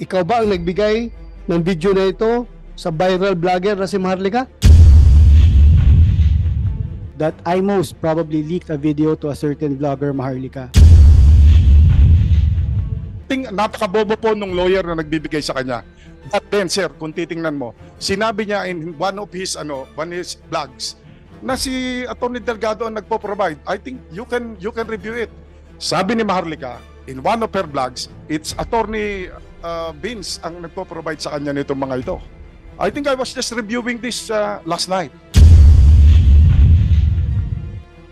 Ikaw ba ang nagbigay ng video na ito sa viral vlogger na si Maharlika? That I most probably leaked a video to a certain vlogger, Maharlika. Napakabobo po nung lawyer na nagbibigay sa kanya. But then, sir, kung titingnan mo, sinabi niya in one of his vlogs na si Atty. Delgado ang nagpo-provide. I think you can review it. Sabi ni Maharlika, in one of her vlogs, it's Atty. Vince ang nagpo-provide sa kanya nitong mga ito. I think I was just reviewing this last night.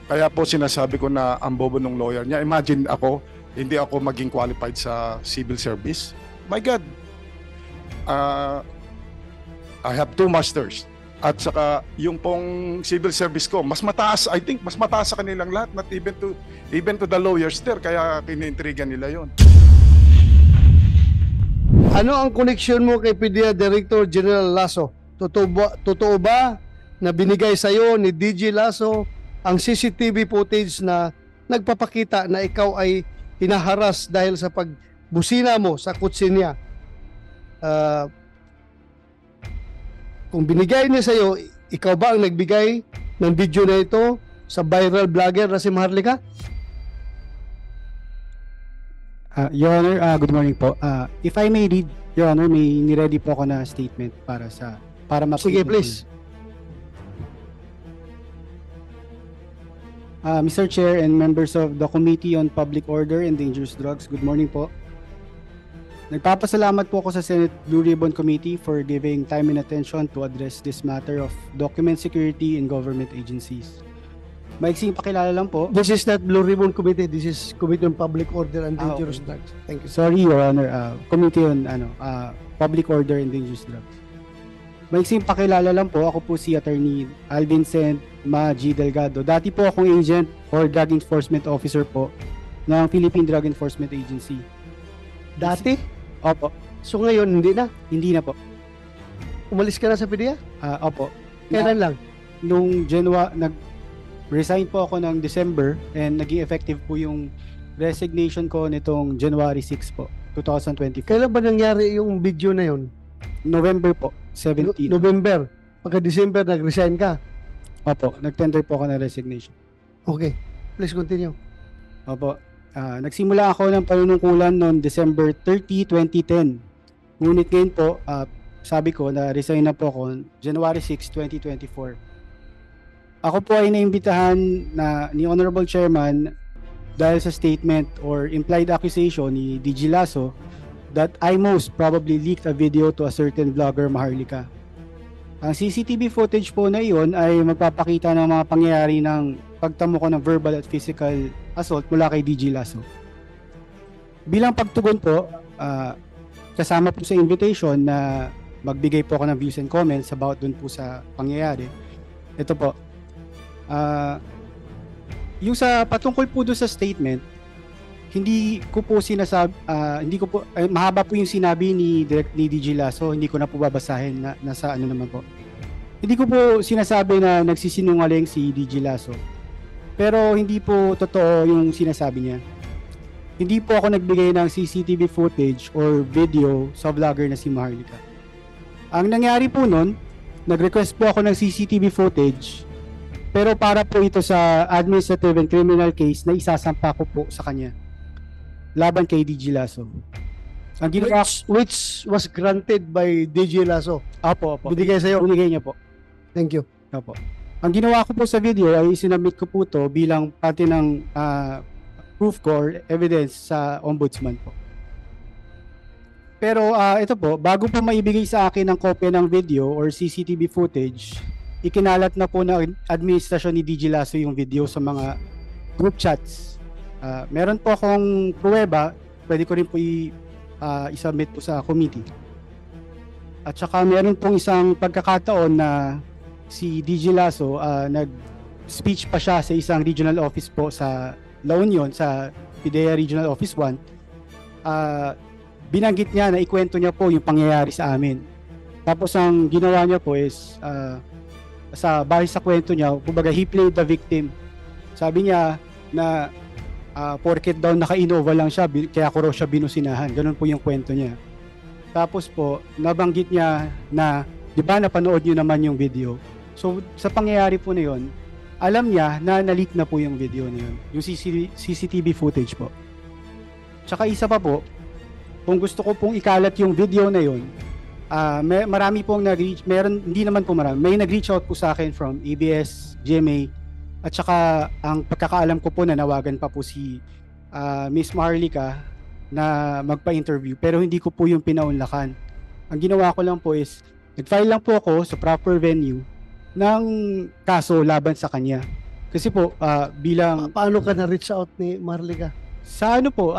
Kaya po sinasabi ko na ang bobo ng lawyer niya. Imagine ako, hindi ako maging qualified sa civil service. My God. I have 2 masters. At saka yung pong civil service ko, mas mataas, I think, mas mataas sa kanilang lahat, not even to the lawyers there, kaya kinintrigan nila yon. Ano ang connection mo kay PDEA Director General Lasso? Totoo ba na binigay sa iyo ni DG Lasso ang CCTV footage na nagpapakita na ikaw ay hinaharas dahil sa pagbusina mo sa kutsi niya? Kung binigay niya sa iyo, ikaw ba ang nagbigay ng video na ito sa viral vlogger na si Maharlika? Your Honor, good morning po. If I may read, Your Honor, may niready po ako na statement para Sige, please. Mr. Chair and members of the Committee on Public Order and Dangerous Drugs, good morning po. Nagpapasalamat po ako sa Senate Blue Ribbon Committee for giving time and attention to address this matter of document security in government agencies. Maiksing pakilala lang po. This is not Blue Ribbon Committee. This is Committee on Public Order and Dangerous Drugs. Thank you. Sorry, Your Honor. Committee on Public Order and Dangerous Drugs. Maiksing pakilala lang po. Ako po si Attorney Alvin Sen G. Delgado. Dati po akong agent or drug enforcement officer po ng Philippine Drug Enforcement Agency. Dati? Opo. So ngayon, hindi na? Hindi na po. Umalis ka na sa PDEA? Opo. Kailan lang? Nung nag-resign po ako ng December and naging effective po yung resignation ko nitong January 6 po, 2024. Kailan ba nangyari yung video na yun? November po, 17. November. Pagka-December, nag-resign ka? Opo, nag-tender po ako ng resignation. Okay. Please continue. Opo. Nagsimula ako ng panunungkulan noong December 30, 2010. Ngunit ngayon po, sabi ko na resign na po ako January 6, 2024. Ako po ay naimbitahan ni Honorable Chairman dahil sa statement or implied accusation ni DG Lasso that I most probably leaked a video to a certain vlogger, Maharlika. Ang CCTV footage po na iyon ay magpapakita ng mga pangyayari ng pagtamo ko ng verbal at physical assault mula kay DG Lasso. Bilang pagtugon po, kasama po sa invitation na magbigay po ako ng views and comments about dun po sa pangyayari. Ito po. Yung sa patungkol po doon sa statement, hindi ko po sinasabi, mahaba po yung sinabi ni DG Lasso, hindi ko na po babasahin na nasa ano naman po. Hindi ko po sinasabi na nagsisinungaling si DG Lasso. Pero hindi po totoo yung sinasabi niya. Hindi po ako nagbigay ng CCTV footage or video sa vlogger na si Maharlika. Ang nangyari po nun, nag-request po ako ng CCTV footage, pero para po ito sa administrative and criminal case na isasampa ko po sa kanya laban kay DG Lasso. Ang ginawa, Which was granted by DG Lasso. Opo. Binigay sa'yo? Binigay niya po. Thank you. Opo. Ang ginawa ko po sa video ay sinabit ko po to bilang parte ng proof ko or evidence sa ombudsman po. Pero ito po, bago po maibigay sa akin ang kopya ng video or CCTV footage, ikinalat na po ng administrasyon ni DG Lasso yung video sa mga group chats. Meron po akong pruweba, pwede ko rin po i-submit po sa committee. At saka meron pong isang pagkakataon na si DG Lasso nag-speech pa siya sa isang regional office po sa La Union, sa PDEA Regional Office 1. Binanggit niya na ikwento niya po yung pangyayari sa amin. Tapos ang ginawa niya po is base sa kwento niya, kumbaga he played the victim. Sabi niya na porket daw naka-Innova lang siya, kaya ko raw siya binusinahan. Ganun po yung kwento niya. Tapos po, nabanggit niya na, di ba napanood niyo naman yung video. So, sa pangyayari po na yun, alam niya na na-leak na po yung video na yun. Yung CCTV footage po. Tsaka isa pa po, kung gusto ko pong ikalat yung video na yun, marami pong nag-reach, hindi naman po marami, may nag-reach out po sa akin from ABS, GMA, at saka ang pagkakaalam ko po, nanawagan pa po si Miss Maharlika na magpa-interview, pero hindi ko po yung pinaunlakan. Ang ginawa ko lang po is, nag-file lang po ako sa proper venue ng kaso laban sa kanya. Kasi po, bilang... Paano ka na-reach out ni Maharlika? Sa ano po,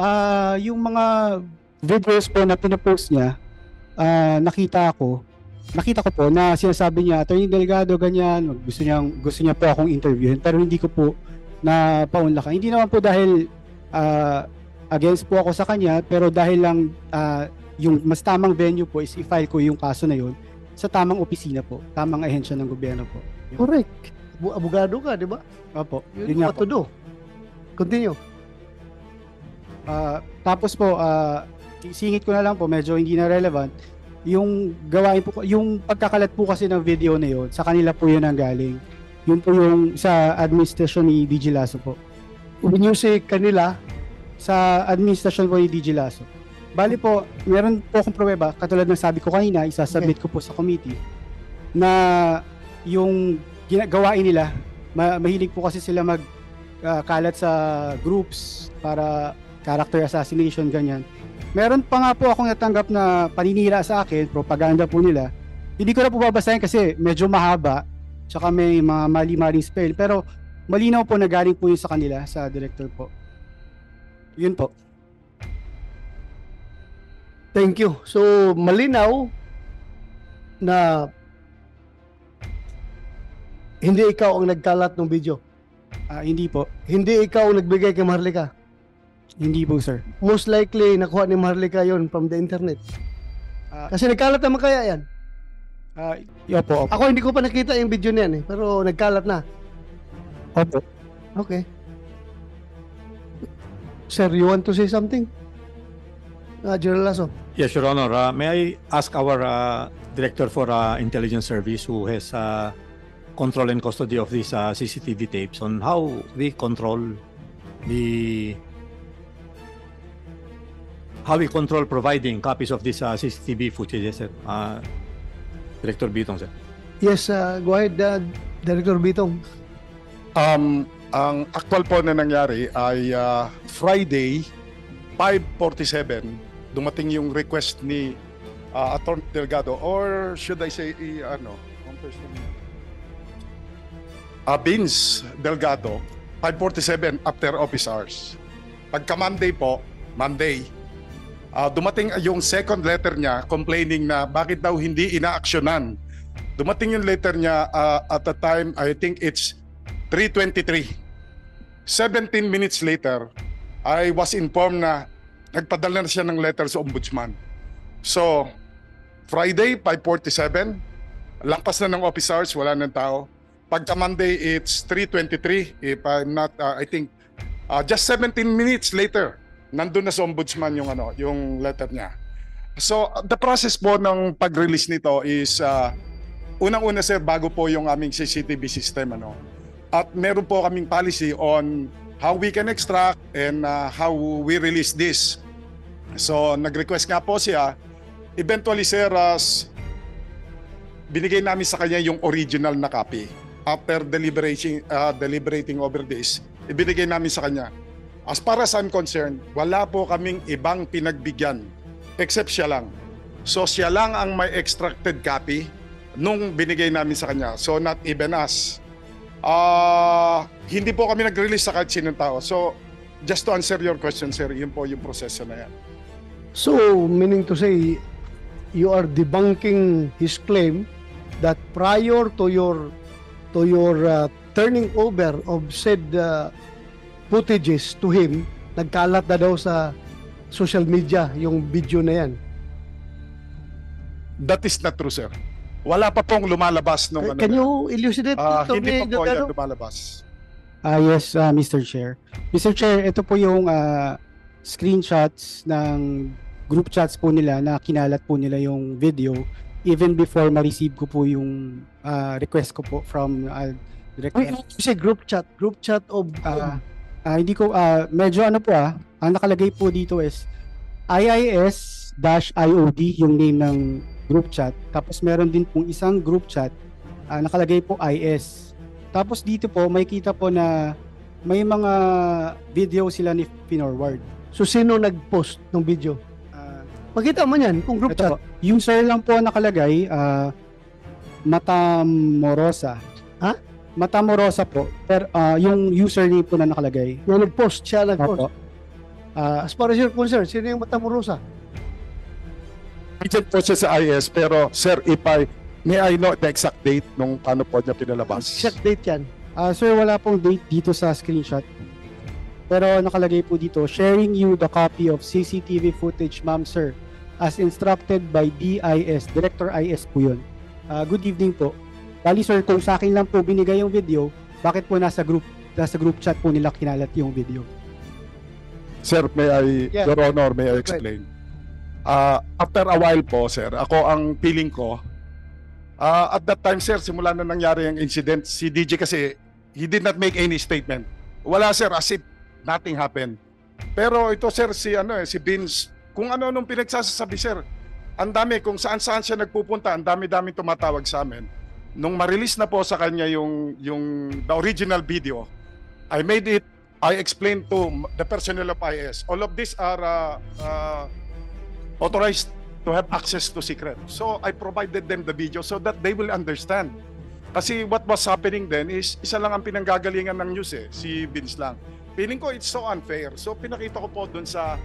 yung mga videos po na pinapost niya, nakita ko po na sinasabi niya, Attorney Delgado, ganyan, gusto niya po akong interviewin, pero hindi ko po na paunlakan. Hindi naman po dahil against po ako sa kanya, pero dahil lang yung mas tamang venue po is i-file ko yung kaso na yun sa tamang opisina po, tamang ahensya ng gobyerno po. Correct. Abogado ka, di ba? Opo, You yun know nga what po. to do. Continue. Tapos po, singit ko na lang po, medyo hindi na relevant. Yung gawain po, yung pagkakalat po kasi ng video na yun, sa kanila po yun ang galing. Yun po yung sa administration ni DG Lasso po. When you say kanila, Sa administration po ni DG Lasso. Bali po, meron po akong pruweba, katulad ng sabi ko kanina, isasubmit ko po sa committee, na yung gawain nila, mahilig po kasi sila kalat sa groups para character assassination, ganyan. Meron pa nga po akong natanggap na paninira sa akin, propaganda po nila. Hindi ko na po babasahin kasi medyo mahaba, tsaka may mga mali-maling spell, pero malinaw po na galing po yun sa kanila, sa director po. Yun po. thank you. So, malinaw na hindi ikaw ang nagkalat ng video. Hindi po. Hindi ikaw ang nagbigay kay Maharlika. Hindi po, sir. Most likely, nakuha ni Maharlika yon from the internet. Kasi nagkalat naman kaya yan. Opo. Ako hindi ko pa nakita yung video niyan pero nagkalat na. Opo. Okay. Sir, you want to say something? General Lasso. Yes, Your Honor. May I ask our Director for Intelligence Service, who has control and custody of these CCTV tapes, on how we control providing copies of these CCTV footage, sir? Director Bitong, sir. Yes, go ahead, Director Bitong. Ang actual po na nangyari ay Friday 5:47 dumating yung request ni Attorney Delgado, or should I say Vince Delgado, 5:47 after office hours. Pagka Monday po, dumating yung second letter niya complaining na bakit daw hindi inaaksyonan. Dumating yung letter niya at the time, I think it's 3:23. 17 minutes later, I was informed na nagpadala na siya ng letter sa ombudsman. So, Friday, 5:47, lampas na ng office hours, wala nang tao. Pagka Monday, it's 3:23. If I'm not, I think, just 17 minutes later, nandun na sa ombudsman yung letter niya. So, the process po ng pag-release nito is, unang-una sir, bago po yung aming CCTV system, at meron po kaming policy on how we can extract and how we release this. So, nag-request nga po siya. Eventually, sir, binigay namin sa kanya yung original na copy. After deliberating over this, ibinigay namin sa kanya. As far as I'm concerned, wala po kaming ibang pinagbigyan except siya lang. So, siya lang ang may extracted copy nung binigay namin sa kanya. So, not even us. Hindi po kami nag-release sa kahit sinong tao. So, just to answer your question, sir, yun po yung proseso na yan. So, meaning to say, you are debunking his claim that prior to your turning over of said footages to him, nagkalat na daw sa social media yung video na yan. That is not true, sir. Wala pa pong lumalabas nung Can you elucidate? hindi pa po yan lumalabas. Yes, Mr. Chair. Mr. Chair, ito po yung screenshots ng group chats po nila na kinalat po nila yung video even before ma-receive ko po yung request ko po from Direct. Wait, kasi group chat of Hindi ko medyo ano po ang nakalagay po dito is IIS-IOD yung name ng group chat. Tapos meron din pong isang group chat nakalagay po IS. Tapos dito po may kita po na may mga video sila ni pinorward. So sino nag-post ng video? Pakita mo yan kung group Ito chat. po, user lang po nakalagay Matamorosa. Ha? Matamorosa po. Pero yung username po na nakalagay. Yung nag-post, siya nag-post. Opo. As far as you're concerned, sino yung Matamorusa? Agent po siya sa IS, pero sir, may I know the exact date nung paano po niya pinalabas? Exact date yan. Sir, wala pong date dito sa screenshot. Pero nakalagay po dito, sharing you the copy of CCTV footage, ma'am sir, as instructed by DIS, Director IS po yun. Good evening po. Bali sir, kung sa akin lang po binigay yung video, bakit po nasa group chat po nila kinalat yung video? Sir, Yeah. Your Honor, may I Right. explain? After a while po, sir, ako ang feeling ko, at that time, sir, simula na nangyari yung incident, si DJ kasi, he did not make any statement. Wala, sir, as if nothing happened. Pero ito, sir, si Vince, kung ano nung pinagsasabi, sir, ang dami, kung saan-saan siya nagpupunta, ang dami-dami tumatawag sa amin. Nung ma-release na po sa kanya yung the original video, I explained to the personnel of IS, all of these are authorized to have access to secret. So I provided them the video so that they will understand. Kasi what was happening then is, isa lang ang pinanggagalingan ng news si Vince lang. Feeling ko it's so unfair. So pinakita ko po dun sa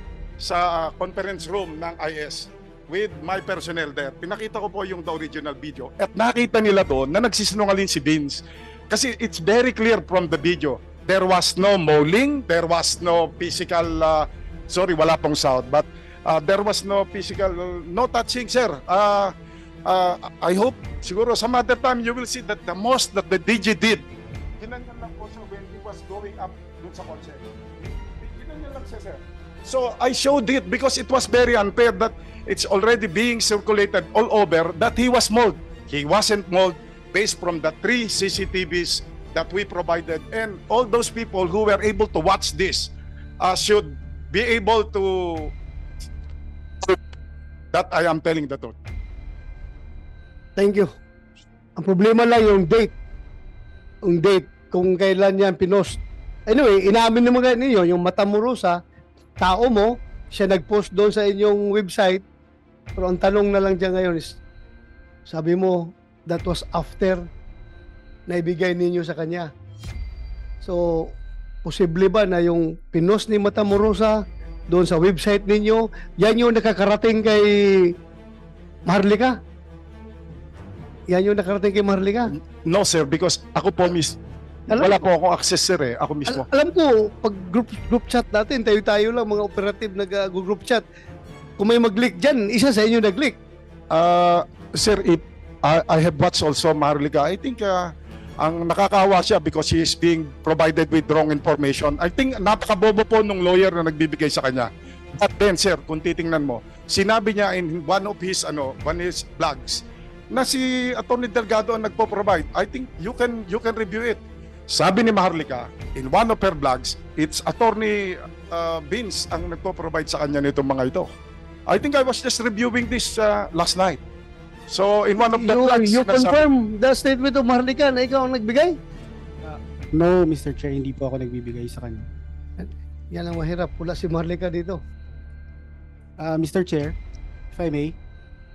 conference room ng IS with my personnel there. Pinakita ko po yung the original video. At nakita nila doon na nagsisinungaling si Vince. Kasi it's very clear from the video. There was no mauling, there was no physical, wala pong sound, but there was no physical, no touching, sir. I hope, siguro some other time you will see that the most that the DJ did, ginanyan lang po siya when he was going up dun sa kotse. Ginanyan lang siya, sir. So I showed it because it was very unfair that it's already being circulated all over that he was mauled. He wasn't mauled based from the 3 CCTVs that we provided, and all those people who were able to watch this should be able to prove that I am telling the truth. Thank you. Ang problema lang yung date. Yung date, kung kailan yan pinost. Anyway, inamin naman ninyo, yung Matamorusa, tao mo, siya nag-post doon sa inyong website, pero ang tanong na lang dyan ngayon is, sabi mo, that was after na ibigay ninyo sa kanya. So, posible ba na yung pinost ni Matamorusa doon sa website ninyo, yan yung nakakarating kay Maharlika? Yan yung nakarating kay Maharlika? No, sir, because ako po wala po akong access, sir, ako mismo. Alam ko, pag group chat natin, tayo-tayo lang, mga operative nag-group chat. Kung may mag-leak dyan, isa sa inyo nag-leak. Sir, if I have watched also Maharlika, I think ang nakakawa siya because she is being provided with wrong information. I think napakabobo po nung lawyer na nagbibigay sa kanya. But then, sir, kung titingnan mo, sinabi niya in one of his vlogs na si Atty. Delgado ang nagpo-provide. I think you can review it. Sabi ni Maharlika, in one of her vlogs, it's Atty. Vince ang nagpo-provide sa kanya nitong mga ito. I think I was just reviewing this last night. So, in one of the vlogs, You confirm the statement of Maharlika na ikaw ang nagbigay? No, Mr. Chair, hindi po ako nagbibigay sa kanya. Yan ang mahirap. Wala si Maharlika dito. Mr. Chair, if I may.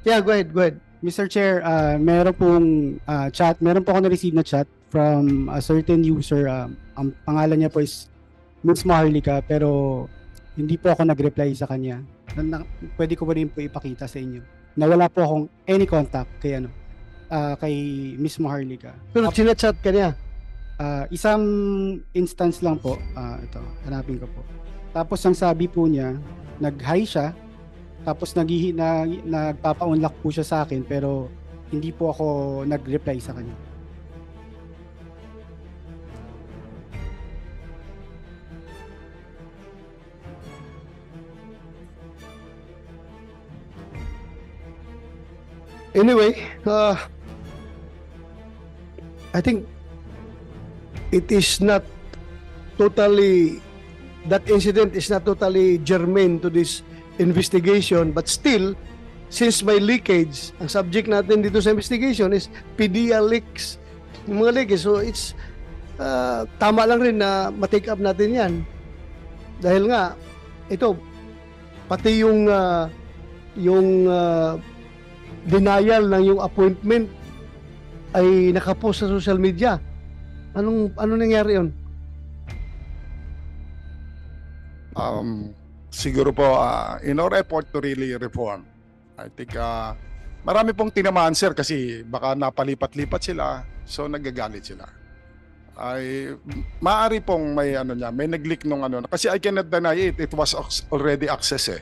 Yeah, go ahead. Mr. Chair, meron pong chat, meron po ako na-receive na chat from a certain user. Ang pangalan niya po is Ms. Maharlika, pero hindi po ako nag-reply sa kanya. Pwede ko pa rin po ipakita sa inyo na wala po akong any contact kay kay Ms. Maharlika. Pero chinachat ka niya. Isang instance lang po. Ito, hanapin ko po. Tapos ang sabi po niya, nag-hi siya, tapos nagpapa-unlock po siya sa akin, pero hindi po ako nag-reply sa kanya. Anyway, I think it is not totally, that incident is not totally germane to this investigation, but still, since may leakage, ang subject natin dito sa investigation is PDEA leaks, yung mga leakage, so it's tama lang rin na ma-take up natin yan. Dahil nga, ito, pati yung denial ng yung appointment ay nakapost sa social media. Ano nangyari yun? Siguro po, in our effort to really reform, I think marami pong tinamaan, sir, kasi baka napalipat-lipat sila, so nagagalit sila. Ay maaari pong may may nag-leak nung kasi I cannot deny it was already access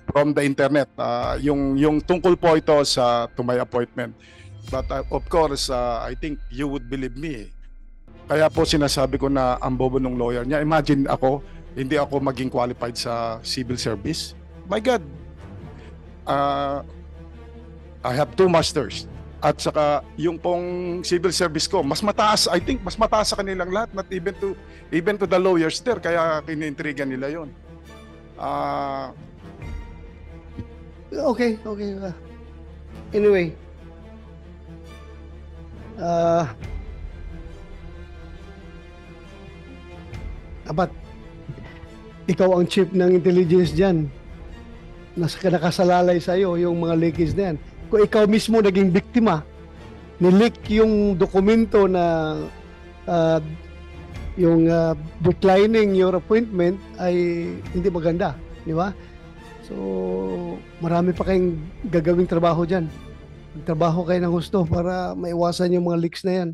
from the internet, yung tungkol po ito to my appointment. But of course, I think you would believe me. Kaya po sinasabi ko na ang bobo ng lawyer niya. Imagine hindi ako maging qualified sa civil service. My God, I have 2 masters. At saka yung pong civil service ko, mas mataas, I think, mas mataas sa kanilang lahat, not even to the lawyers there, kaya kinintrigan nila yon. Okay. Anyway, dapat ikaw ang chief ng intelligence dyan. Nakasalalay sa'yo yung mga leakage na yan. Kung ikaw mismo naging biktima, nileak yung dokumento na declining your appointment, ay hindi maganda, di ba? So, marami pa kayong gagawing trabaho dyan. Magtrabaho kayo ng gusto para maiwasan yung mga leaks na yan.